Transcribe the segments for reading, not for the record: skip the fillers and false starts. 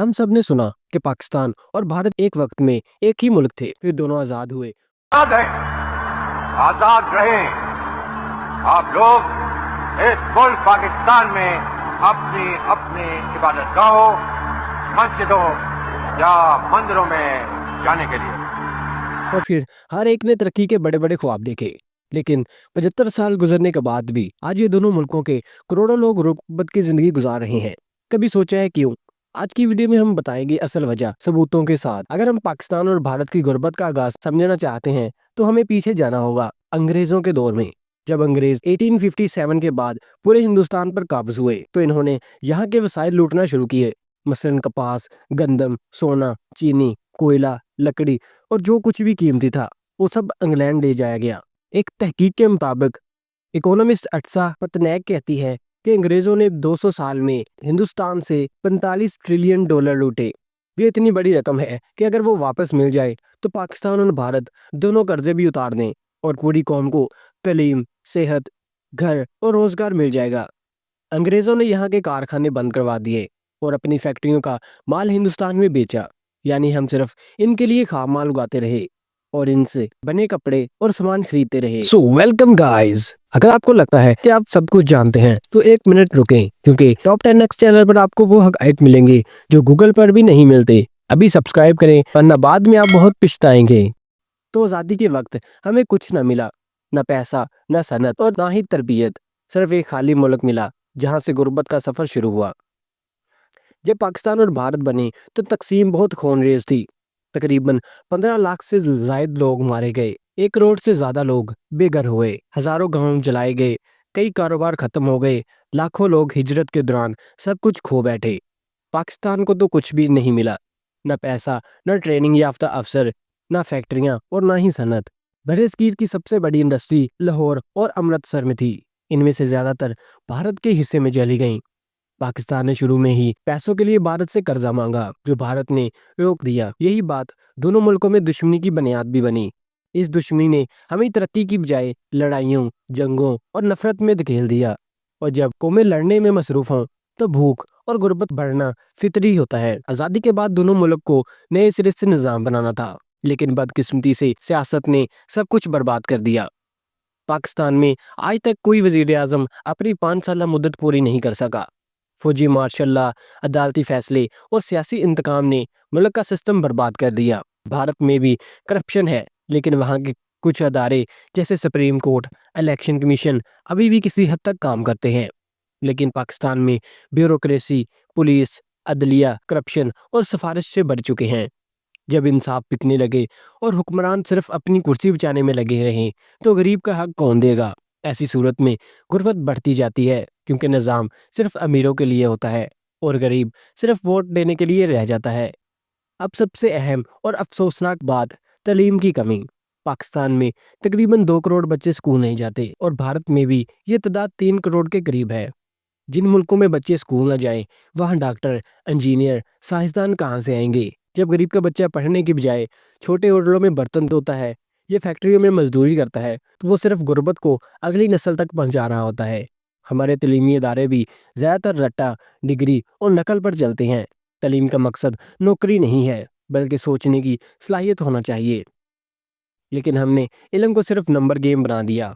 हम सब ने सुना कि पाकिस्तान और भारत एक वक्त में एक ही मुल्क थे, फिर दोनों आजाद हुए। आजाद है, आजाद रहे। आप लोग इस मुल्क पाकिस्तान में अपनी अपनी इबादत गाहों, मस्जिदों या मंदिरों में जाने के लिए और फिर हर एक ने तरक्की के बड़े बड़े ख्वाब देखे। लेकिन 75 साल गुजरने के बाद भी आज ये दोनों मुल्कों के करोड़ों लोग गुर्बत की जिंदगी गुजार रहे हैं। कभी सोचा है क्यों? आज की वीडियो में हम बताएंगे असल वजह सबूतों के साथ। अगर हम पाकिस्तान और भारत की गुर्बत का आगाज समझना चाहते हैं तो हमें पीछे जाना होगा, अंग्रेजों के दौर में। जब अंग्रेज 1857 के बाद पूरे हिंदुस्तान पर काबज हुए तो इन्होंने यहाँ के वसाइल लूटना शुरू किए। मसलन कपास, गंदम, सोना, चीनी, कोयला, लकड़ी और जो कुछ भी कीमती था वो सब इंग्लैंड ले जाया गया। एक तहकीक के मुताबिक इकोनॉमिस्ट अटसा पटनैक कहती है कि अंग्रेजों ने 200 साल में हिंदुस्तान से 45 ट्रिलियन डॉलर लूटे। ये इतनी बड़ी रकम है कि अगर वो वापस मिल जाए तो पाकिस्तान और भारत दोनों कर्जे भी उतार दें और पूरी कौम को तालीम, सेहत, घर और रोजगार मिल जाएगा। अंग्रेजों ने यहाँ के कारखाने बंद करवा दिए और अपनी फैक्ट्रियों का माल हिंदुस्तान में बेचा। यानी हम सिर्फ इनके लिए खाम माल उगाते रहे और इनसे बने कपड़े और सामान खरीदते रहे। So welcome guys. अगर आपको लगता है कि आप सब कुछ जानते हैं तो एक मिनट रुकें, क्योंकि टॉप 10 नेक्स्ट चैनल पर आपको वो हक़ाइक़ मिलेंगे जो गूगल पर भी नहीं मिलते। अभी सब्सक्राइब करें वरना बाद में आप बहुत पछताएंगे। तो आज़ादी के वक्त हमें कुछ न मिला, न पैसा, न सनत और ना ही तरबियत। सिर्फ एक खाली मुल्क मिला जहाँ से गुर्बत का सफर शुरू हुआ। जब पाकिस्तान और भारत बने तो तकसीम बहुत खूनरेज थी। तकरीबन 15 लाख से जायद लोग मारे गए, 1 करोड़ से ज्यादा लोग बेघर हुए, हजारों गांव जलाए गए, कई कारोबार खत्म हो गए, लाखों लोग हिजरत के दौरान सब कुछ खो बैठे। पाकिस्तान को तो कुछ भी नहीं मिला, न पैसा, न ट्रेनिंग याफ्ता अफसर, न फैक्ट्रियां और न ही सनत। बरसगीर की सबसे बड़ी इंडस्ट्री लाहौर और अमृतसर में थी। इनमें से ज्यादातर भारत के हिस्से में चली गईं। पाकिस्तान ने शुरू में ही पैसों के लिए भारत से कर्जा मांगा, जो भारत ने रोक दिया। यही बात दोनों मुल्कों में दुश्मनी की बुनियाद भी बनी। इस दुश्मनी ने हमें तरक्की की बजाय लड़ाइयों, जंगों और नफरत में धकेल दिया। और जब कौमें लड़ने में मसरूफ हों तो भूख और गुर्बत बढ़ना फितरी होता है। आज़ादी के बाद दोनों मुल्क को नए सिरे से निज़ाम बनाना था, लेकिन बदकिस्मती से सियासत ने सब कुछ बर्बाद कर दिया। पाकिस्तान में आज तक कोई वजीर आजम अपनी 5 साल मुद्दत पूरी नहीं कर सका। फौजी मार्शल लॉ, अदालती फैसले और सियासी इंतकाम ने मुल्क का सिस्टम बर्बाद कर दिया। भारत में भी करप्शन है, लेकिन वहाँ के कुछ अदारे जैसे सुप्रीम कोर्ट, इलेक्शन कमीशन अभी भी किसी हद तक काम करते हैं। लेकिन पाकिस्तान में ब्यूरोक्रेसी, पुलिस, अदलिया, करप्शन और सिफारिश से बढ़ चुके हैं। जब इंसाफ बिकने लगे और हुक्मरान सिर्फ अपनी कुर्सी बचाने में लगे रहें तो गरीब का हक कौन देगा? ऐसी सूरत में गुर्बत बढ़ती जाती है, क्योंकि निज़ाम सिर्फ अमीरों के लिए होता है और गरीब सिर्फ वोट देने के लिए रह जाता है। अब सबसे अहम और अफसोसनाक बात, तालीम की कमी। पाकिस्तान में तकरीबन 2 करोड़ बच्चे स्कूल नहीं जाते और भारत में भी ये तादाद 3 करोड़ के करीब है। जिन मुल्कों में बच्चे स्कूल न जाएं, वहाँ डॉक्टर, इंजीनियर, साइंसदान कहाँ से आएंगे? जब गरीब का बच्चा पढ़ने की बजाय छोटे होटलों में बर्तन धोता है या फैक्ट्रियों में मजदूरी करता है तो वो सिर्फ गुर्बत को अगली नस्ल तक पहुंचा रहा होता है। हमारे तलीमी इदारे भी ज़्यादातर रट्टा, डिग्री और नकल पर चलते हैं। तालीम का मकसद नौकरी नहीं है, बल्कि सोचने की सलाहियत होना चाहिए। लेकिन हमने इल्म को सिर्फ नंबर गेम बना दिया।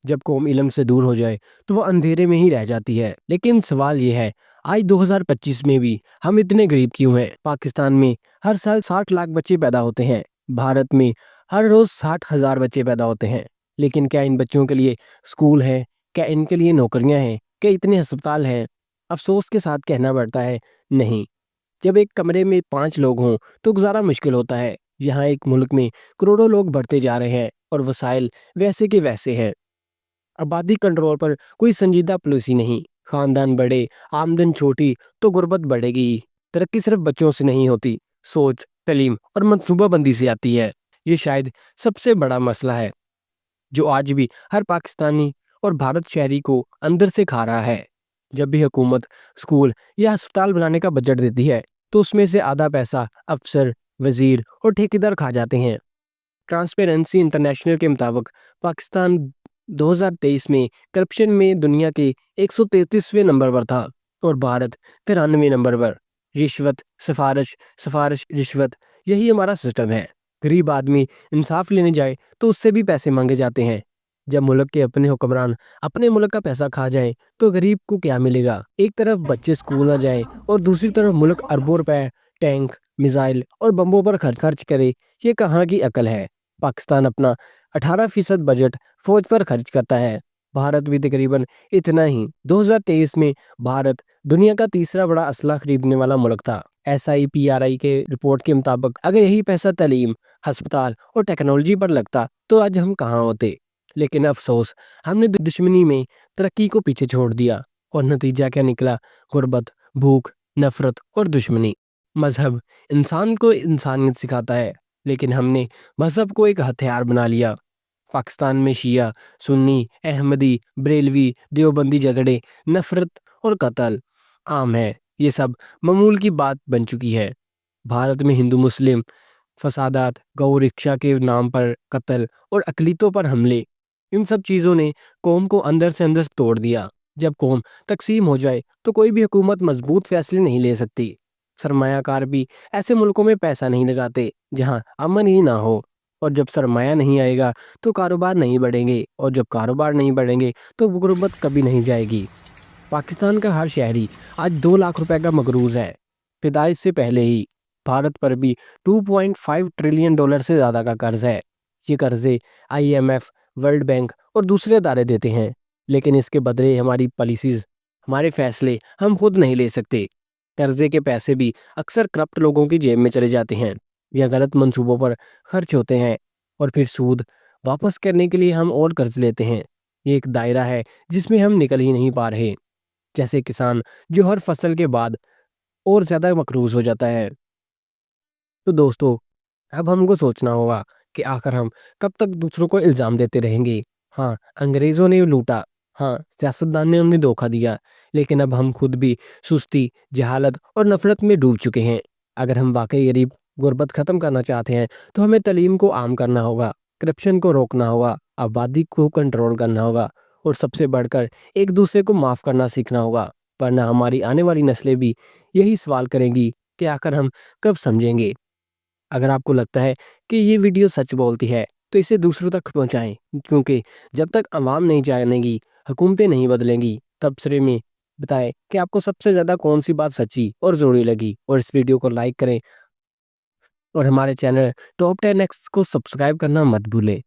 जब कौम इल्म से दूर हो जाए तो वो अंधेरे में ही रह जाती है। लेकिन सवाल ये है, आज 2025 में भी हम इतने गरीब क्यों हैं? पाकिस्तान में हर साल 60 लाख बच्चे पैदा होते हैं, भारत में हर रोज 60,000 बच्चे पैदा होते हैं। लेकिन क्या इन बच्चों के लिए स्कूल है? क्या इनके लिए नौकरियां हैं? क्या इतने अस्पताल हैं? अफसोस के साथ कहना पड़ता है, नहीं। जब एक कमरे में 5 लोग हों तो गुजारा मुश्किल होता है। यहाँ एक मुल्क में करोड़ों लोग बढ़ते जा रहे हैं और वसाइल वैसे के वैसे हैं। आबादी कंट्रोल पर कोई संजीदा पॉलिसी नहीं। खानदान बड़े, आमदन छोटी तो गुर्बत बढ़ेगी। तरक्की सिर्फ बच्चों से नहीं होती, सोच, तालीम और मनसूबाबंदी से आती है। ये शायद सबसे बड़ा मसला है जो आज भी हर पाकिस्तानी और भारत शहरी को अंदर से खा रहा है। जब भी हुकूमत स्कूल या अस्पताल बनाने का बजट देती है तो उसमें से आधा पैसा अफसर, वजीर और ठेकेदार खा जाते हैं। ट्रांसपेरेंसी इंटरनेशनल के मुताबिक पाकिस्तान 2023 में करप्शन में दुनिया के 133वें नंबर पर था और भारत 93 नंबर पर। رشوت، سفارش، سفارش، رشوت، یہی ہمارا سسٹم ہے۔ غریب آدمی انصاف لینے جائے تو اس سے بھی پیسے مانگے جاتے ہیں۔ جب ملک کے اپنے حکمران اپنے ملک کا پیسہ کھا جائیں تو غریب کو کیا ملے گا؟ ایک طرف بچے سکول نہ جائیں اور دوسری طرف ملک اربوں روپے ٹینک، میزائل اور بمبوں پر خرچ کرے، یہ کہاں کی عقل ہے؟ پاکستان اپنا 18% بجٹ فوج پر خرچ کرتا ہے۔ بھارت بھی تقریباً اتنا ہی۔ 2023 میں بھارت دنیا کا تیسرا بڑا اسلحہ خریدنے والا ملک تھا۔ SIPRI کے رپورٹ کے مطابق اگر یہی پیسہ تعلیم، ہسپتال اور ٹیکنالوجی پر لگتا تو آج ہم کہاں ہوتے؟ لیکن افسوس، ہم نے دشمنی میں ترقی کو پیچھے چھوڑ دیا، اور نتیجہ کیا نکلا؟ غربت، بھوک، نفرت اور دشمنی۔ مذہب انسان کو انسانیت سکھاتا ہے، لیکن ہم نے مذہب کو ایک ہتھیار بنا لیا۔ پاکستان میں شیعہ، سنی، احمدی، بریلوی، دیوبندی جھگڑے، نفرت اور قتل عام ہے۔ یہ سب معمول کی بات بن چکی ہے۔ بھارت میں ہندو مسلم فسادات، گو رکشا کے نام پر قتل اور اقلیتوں پر حملے، ان سب چیزوں نے قوم کو اندر سے اندر توڑ دیا۔ جب قوم تقسیم ہو جائے تو کوئی بھی حکومت مضبوط فیصلے نہیں لے سکتی۔ سرمایہ کار بھی ایسے ملکوں میں پیسہ نہیں لگاتے جہاں امن ہی نہ ہو، اور جب سرمایہ نہیں آئے گا تو کاروبار نہیں بڑھیں گے، اور جب کاروبار نہیں بڑھیں گے تو غربت کبھی نہیں جائے گی۔ پاکستان کا ہر شہری آج 2 لاکھ روپے کا مقروض ہے۔ پیدائش سے پہلے ہی بھارت پر بھی $2.5 ٹریلین سے زیادہ کا قرض ہے۔ یہ قرضے IMF، ورلڈ بینک اور دوسرے ادارے دیتے ہیں، لیکن اس کے بدلے ہماری پالیسیز، ہمارے فیصلے ہم خود نہیں لے سکتے۔ قرضے کے پیسے بھی اکثر کرپٹ لوگوں کی جیب میں چلے جاتے ہیں یا غلط منصوبوں پر خرچ ہوتے ہیں، اور پھر سود واپس کرنے کے لیے ہم اور قرض لیتے ہیں۔ یہ ایک دائرہ ہے جس میں ہم نکل ہی نہیں پا رہے۔ جیسے کسان جو ہر فصل کے بعد اور زیادہ مقروض ہو جاتا ہے۔ تو دوستو، اب ہم کو سوچنا ہوگا کہ آخر ہم کب تک دوسروں کو الزام دیتے رہیں گے؟ ہاں، انگریزوں نے لوٹا، ہاں، سیاستدان نے ہمیں دھوکہ دیا، لیکن اب ہم خود بھی سستی، جہالت اور نفرت میں ڈوب چکے ہیں۔ اگر ہم واقعی غربت ختم کرنا چاہتے ہیں تو ہمیں تعلیم کو عام کرنا ہوگا، کرپشن کو روکنا ہوگا، آبادی کو کنٹرول کرنا ہوگا، اور سب سے بڑھ کر ایک دوسرے کو معاف کرنا سیکھنا ہوگا، ورنہ ہماری آنے والی نسلیں بھی یہی سوال کریں گی کہ آخر ہم کب سمجھیں گے۔ اگر آپ کو لگتا ہے کہ یہ ویڈیو سچ بولتی ہے تو اسے دوسروں تک پہنچائیں، کیونکہ جب تک عوام نہیں جانے گی، حکومتیں نہیں بدلیں گی، تبصرے میں بتائیں کہ آپ کو سب سے زیادہ کون سی بات سچی اور ضروری لگی، اور اس ویڈیو کو لائک کریں، اور ہمارے چینل ٹاپ 10 نیکسٹ کو سبسکرائب کرنا مت بھولیں۔